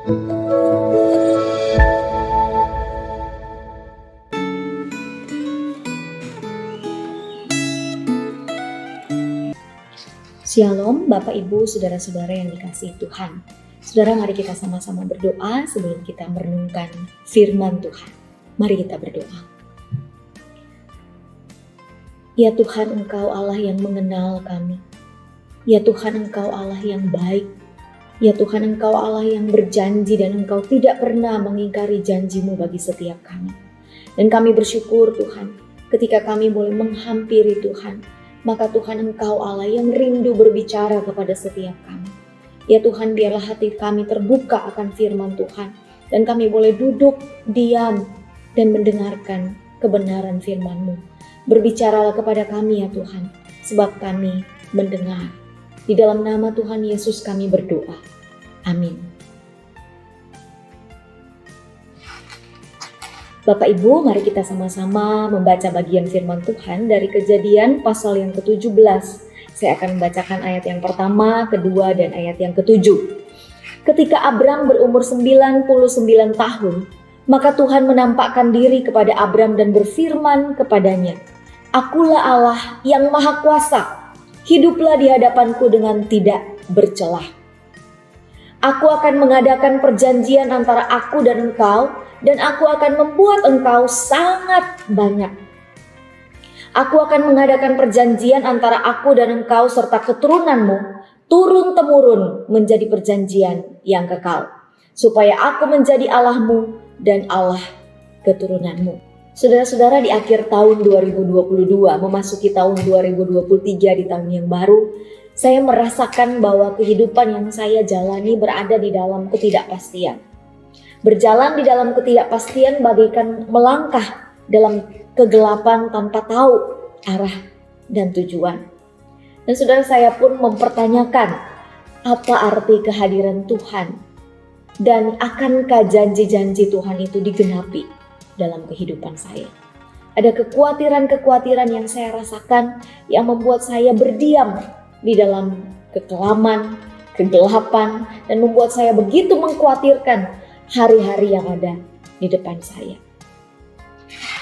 Shalom Bapak Ibu Saudara-saudara yang dikasihi Tuhan. Saudara, mari kita sama-sama berdoa sebelum kita merenungkan firman Tuhan. Mari kita berdoa. Ya Tuhan, Engkau Allah yang mengenal kami. Ya Tuhan, Engkau Allah yang baik. Ya Tuhan, Engkau Allah yang berjanji dan Engkau tidak pernah mengingkari janji-Mu bagi setiap kami. Dan kami bersyukur Tuhan, ketika kami boleh menghampiri Tuhan, maka Tuhan, Engkau Allah yang rindu berbicara kepada setiap kami. Ya Tuhan, biarlah hati kami terbuka akan firman Tuhan, dan kami boleh duduk, diam, dan mendengarkan kebenaran firman-Mu. Berbicaralah kepada kami ya Tuhan, sebab kami mendengar. Di dalam nama Tuhan Yesus kami berdoa. Amin. Bapak Ibu, mari kita sama-sama membaca bagian firman Tuhan dari Kejadian pasal yang ke-17. Saya akan membacakan ayat yang pertama, kedua, dan ayat yang ke-7. Ketika Abram berumur 99 tahun, maka Tuhan menampakkan diri kepada Abram dan berfirman kepadanya, "Akulah Allah yang Maha Kuasa, hiduplah di hadapanku dengan tidak bercelah. Aku akan mengadakan perjanjian antara aku dan engkau, dan aku akan membuat engkau sangat banyak. Aku akan mengadakan perjanjian antara aku dan engkau serta keturunanmu, turun-temurun menjadi perjanjian yang kekal, supaya aku menjadi Allahmu dan Allah keturunanmu." Saudara-saudara, di akhir tahun 2022, memasuki tahun 2023 di tahun yang baru, saya merasakan bahwa kehidupan yang saya jalani berada di dalam ketidakpastian. Berjalan di dalam ketidakpastian bagaikan melangkah dalam kegelapan tanpa tahu arah dan tujuan. Dan saudara, saya pun mempertanyakan apa arti kehadiran Tuhan dan akankah janji-janji Tuhan itu digenapi dalam kehidupan saya. Ada kekhawatiran-kekhawatiran yang saya rasakan yang membuat saya berdiam di dalam kekelaman, kegelapan, dan membuat saya begitu mengkhawatirkan hari-hari yang ada di depan saya.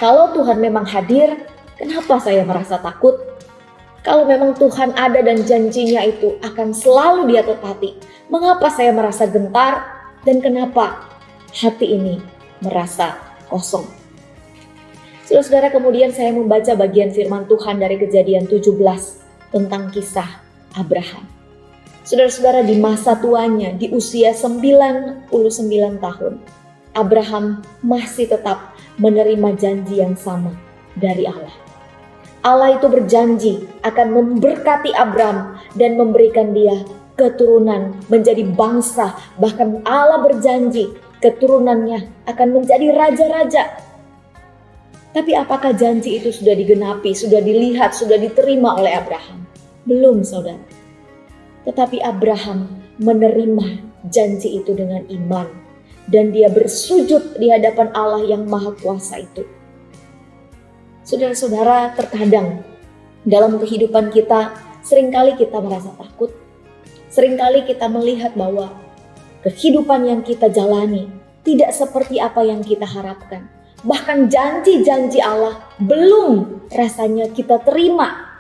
Kalau Tuhan memang hadir, kenapa saya merasa takut? Kalau memang Tuhan ada dan janjinya itu akan selalu Dia tepati, mengapa saya merasa gentar dan kenapa hati ini merasa kosong? Saudara-saudara, kemudian saya membaca bagian firman Tuhan dari Kejadian 17 tentang kisah Abraham. Saudara-saudara, di masa tuanya, di usia 99 tahun, Abraham masih tetap menerima janji yang sama dari Allah. Allah itu berjanji akan memberkati Abraham dan memberikan dia keturunan menjadi bangsa. Bahkan Allah berjanji keturunannya akan menjadi raja-raja. Tapi apakah janji itu sudah digenapi, sudah dilihat, sudah diterima oleh Abraham? Belum, saudara. Tetapi Abraham menerima janji itu dengan iman. Dan dia bersujud di hadapan Allah yang Maha Kuasa itu. Saudara-saudara, terkadang dalam kehidupan kita, seringkali kita merasa takut. Seringkali kita melihat bahwa kehidupan yang kita jalani tidak seperti apa yang kita harapkan. Bahkan janji-janji Allah belum rasanya kita terima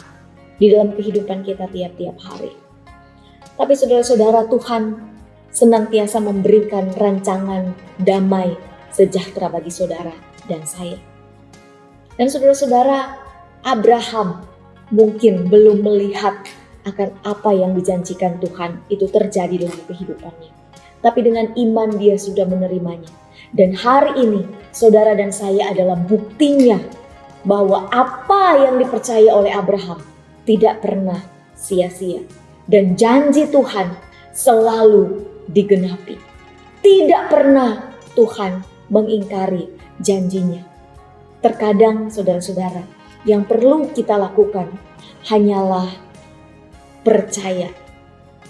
di dalam kehidupan kita tiap-tiap hari. Tapi saudara-saudara, Tuhan senantiasa memberikan rancangan damai sejahtera bagi saudara dan saya. Dan saudara-saudara, Abraham mungkin belum melihat akan apa yang dijanjikan Tuhan itu terjadi dalam kehidupannya. Tapi dengan iman dia sudah menerimanya. Dan hari ini saudara dan saya adalah buktinya bahwa apa yang dipercaya oleh Abraham tidak pernah sia-sia. Dan janji Tuhan selalu digenapi. Tidak pernah Tuhan mengingkari janjinya. Terkadang saudara-saudara, yang perlu kita lakukan hanyalah percaya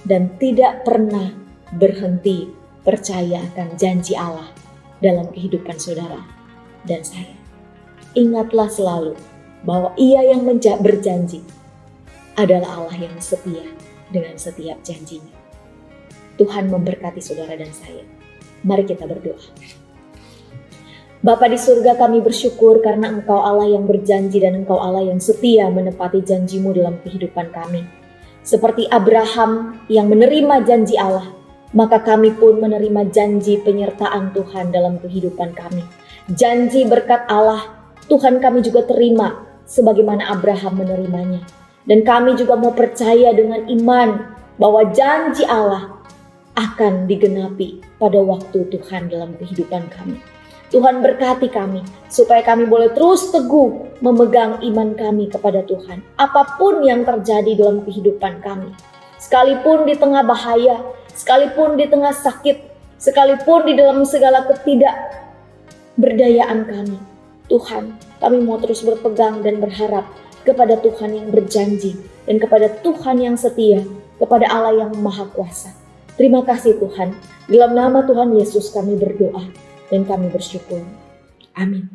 dan tidak pernah berhenti percaya akan janji Allah dalam kehidupan saudara dan saya. Ingatlah selalu bahwa Ia yang berjanji adalah Allah yang setia dengan setiap janjinya. Tuhan memberkati saudara dan saya. Mari kita berdoa. Bapa di surga, kami bersyukur karena Engkau Allah yang berjanji dan Engkau Allah yang setia menepati janji-Mu dalam kehidupan kami. Seperti Abraham yang menerima janji Allah, maka kami pun menerima janji penyertaan Tuhan dalam kehidupan kami. Janji berkat Allah, Tuhan kami juga terima sebagaimana Abraham menerimanya. Dan kami juga mau percaya dengan iman bahwa janji Allah akan digenapi pada waktu Tuhan dalam kehidupan kami. Tuhan berkati kami supaya kami boleh terus teguh memegang iman kami kepada Tuhan. Apapun yang terjadi dalam kehidupan kami, sekalipun di tengah bahaya, sekalipun di tengah sakit, sekalipun di dalam segala ketidakberdayaan kami, Tuhan, kami mau terus berpegang dan berharap kepada Tuhan yang berjanji dan kepada Tuhan yang setia, kepada Allah yang Maha Kuasa. Terima kasih Tuhan, dalam nama Tuhan Yesus kami berdoa dan kami bersyukur. Amin.